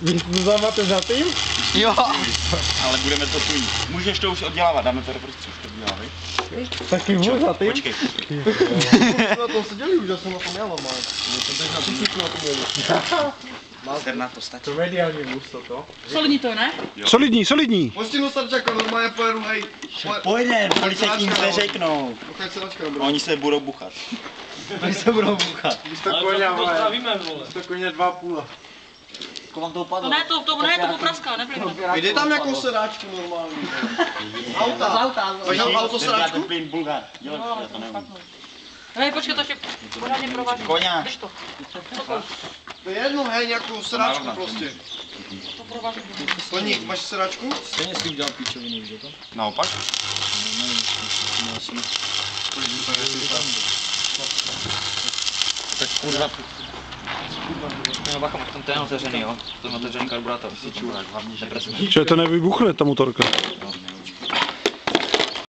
Vy máte za tým? Jo. Ale budeme to tu jít. Můžeš to už oddělávat, dáme to do prostě už to dělá, viď? Taky můžu za tým? Počkej. Na tom seděli už, já jsem na tom jel, ale. To teď na příčku na tom jeli. Master na to stačí. To mediální vůz to. Solidní to, ne? Solidní, solidní. Postinu Sarčaka normálně pojedu, hej. Pojďme, policajtím neřeknou. Pokud se račka dobrá. Oni se budou buchat. Oni se budou buchat. Víš to koně, vole. Víš to koně 2,5. Kolem to upadlo. To ne, to popraskal, neplývá. Jde tam nějakou sedáčku normální. Auta. Auta. Važal auto sedáčku? Plyn Bulgar. No, ale to špatnou. Hej, počkej, to ještě pořádně provážím. Koňáč. Drž to. To je jedno, hej, nějakou sedáčku prostě. To provážím. Koník, máš sedáčku? Stejně si udělal píčovinu, víš to? Naopak? Tak kurva. No bacha, máš tam ten otevřený, jo? To je otevřený karburátor. Hlavně, že Že to nevybuchne ta motorka.